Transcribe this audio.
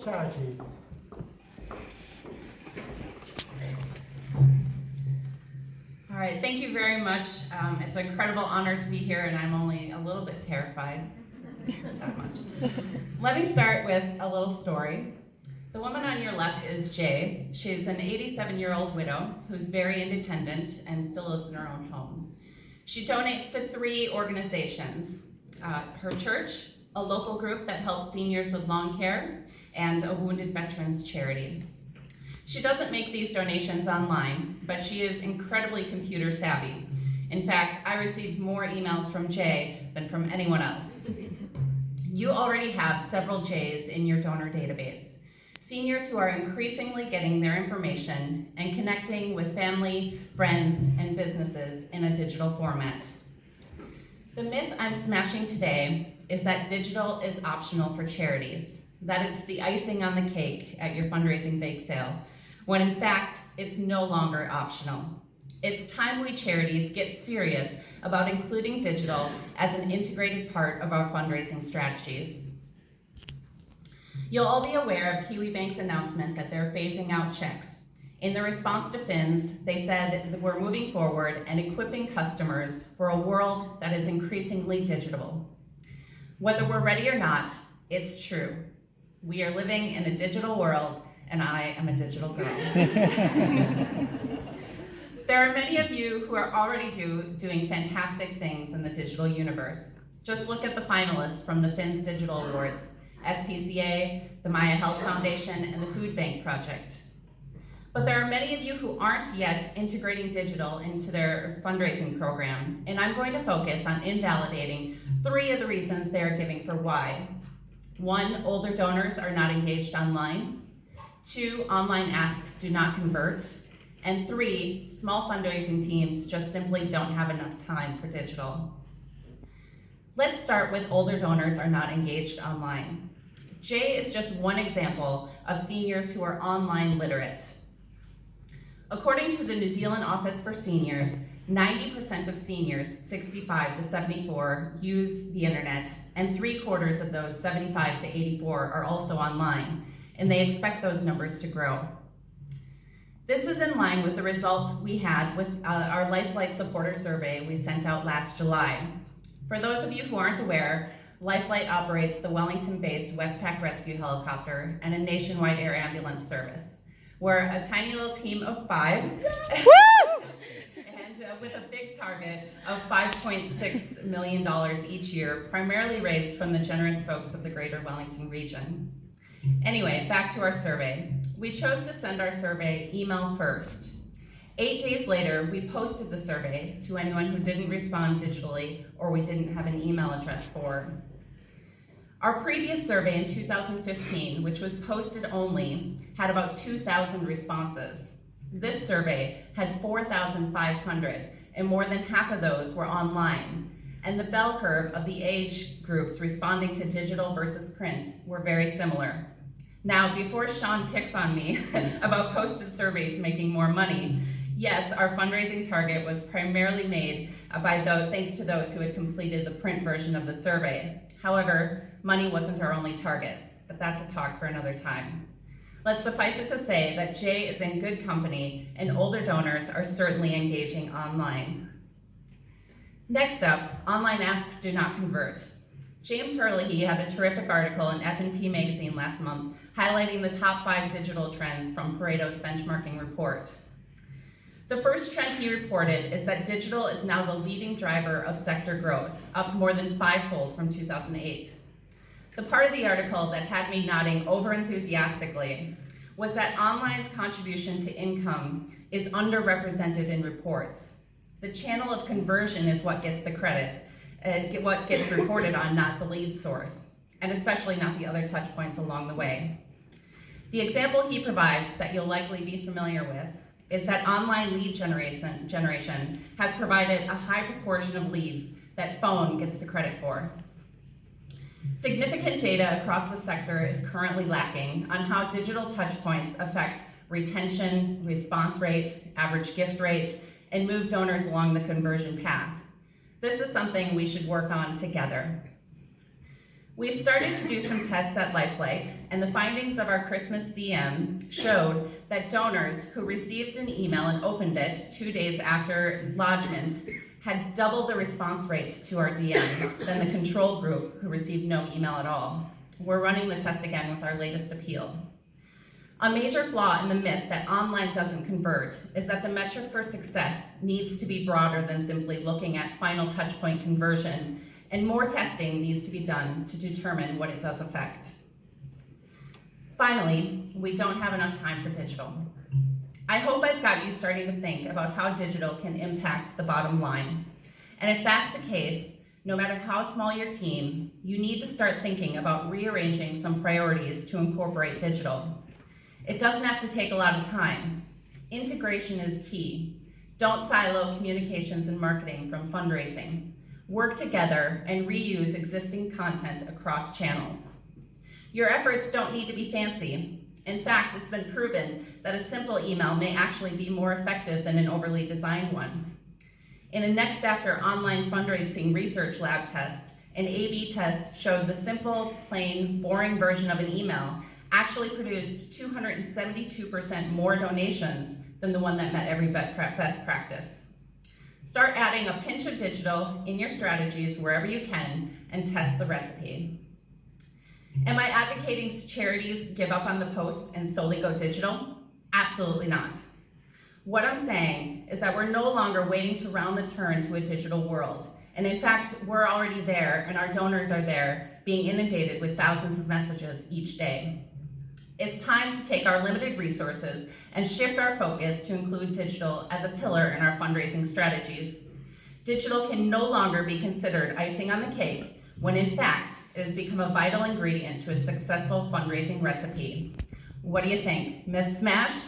charities. All right, thank you very much. It's an incredible honor to be here, and I'm only a little bit terrified. That much. Let me start with a little story. The woman on your left is Jay. She's an 87-year-old widow who's very independent and still lives in her own home. She donates to 3 organizations, her church, a local group that helps seniors with lawn care, and a wounded veterans charity. She doesn't make these donations online, but she is incredibly computer savvy. In fact, I received more emails from Jay than from anyone else. You already have several Jays in your donor database. Seniors who are increasingly getting their information and connecting with family, friends, and businesses in a digital format. The myth I'm smashing today is that digital is optional for charities, that it's the icing on the cake at your fundraising bake sale, when in fact, it's no longer optional. It's time we charities get serious about including digital as an integrated part of our fundraising strategies. You'll all be aware of Kiwi Bank's announcement that they're phasing out checks. In the response to FINZ, they said that we're moving forward and equipping customers for a world that is increasingly digital. Whether we're ready or not, it's true. We are living in a digital world, and I am a digital girl. There are many of you who are already doing fantastic things in the digital universe. Just look at the finalists from the FINZ Digital Awards, SPCA, the Maya Health Foundation, and the Food Bank Project. But there are many of you who aren't yet integrating digital into their fundraising program, and I'm going to focus on invalidating 3 of the reasons they are giving for why. 1, older donors are not engaged online. 2, online asks do not convert. And 3, small fundraising teams just simply don't have enough time for digital. Let's start with older donors are not engaged online. Jay is just one example of seniors who are online literate. According to the New Zealand Office for Seniors, 90% of seniors 65 to 74 use the internet, and 3/4 of those 75 to 84 are also online, and they expect those numbers to grow. This is in line with the results we had with our Lifelight supporter survey we sent out last July. For those of you who aren't aware, Lifelight operates the Wellington-based Westpac rescue helicopter and a nationwide air ambulance service. We're a tiny little team of 5, and with a big target of $5.6 million each year, primarily raised from the generous folks of the greater Wellington region. Anyway, back to our survey. We chose to send our survey email first. 8 days later, we posted the survey to anyone who didn't respond digitally or we didn't have an email address for. Our previous survey in 2015, which was posted only, had about 2,000 responses. This survey had 4,500, and more than half of those were online. And the bell curve of the age groups responding to digital versus print were very similar. Now, before Sean picks on me about posted surveys making more money, yes, our fundraising target was primarily made thanks to those who had completed the print version of the survey. However, money wasn't our only target, but that's a talk for another time. Let's suffice it to say that Jay is in good company and older donors are certainly engaging online. Next up, online asks do not convert. James Hurley had a terrific article in F&P magazine last month highlighting the top 5 digital trends from Pareto's benchmarking report. The first trend he reported is that digital is now the leading driver of sector growth, up more than 5-fold from 2008. The part of the article that had me nodding over-enthusiastically was that online's contribution to income is underrepresented in reports. The channel of conversion is what gets the credit, and what gets reported on, not the lead source, and especially not the other touch points along the way. The example he provides that you'll likely be familiar with is that online lead generation has provided a high proportion of leads that phone gets the credit for. Significant data across the sector is currently lacking on how digital touchpoints affect retention, response rate, average gift rate, and move donors along the conversion path. This is something we should work on together. We've started to do some tests at Lifelight, and the findings of our Christmas DM showed that donors who received an email and opened it 2 days after lodgement had double the response rate to our DM than the control group who received no email at all. We're running the test again with our latest appeal. A major flaw in the myth that online doesn't convert is that the metric for success needs to be broader than simply looking at final touchpoint conversion, and more testing needs to be done to determine what it does affect. Finally, we don't have enough time for digital. I hope I've got you starting to think about how digital can impact the bottom line. And if that's the case, no matter how small your team, you need to start thinking about rearranging some priorities to incorporate digital. It doesn't have to take a lot of time. Integration is key. Don't silo communications and marketing from fundraising. Work together and reuse existing content across channels. Your efforts don't need to be fancy. In fact, it's been proven that a simple email may actually be more effective than an overly designed one. In a Next After online fundraising research lab test, an A/B test showed the simple, plain, boring version of an email actually produced 272% more donations than the one that met every best practice. Start adding a pinch of digital in your strategies wherever you can and test the recipe. Am I advocating charities give up on the post and solely go digital? Absolutely not. What I'm saying is that we're no longer waiting to round the turn to a digital world. And in fact, we're already there and our donors are there, being inundated with thousands of messages each day. It's time to take our limited resources and shift our focus to include digital as a pillar in our fundraising strategies. Digital can no longer be considered icing on the cake, when in fact, it has become a vital ingredient to a successful fundraising recipe. What do you think? Myth smashed?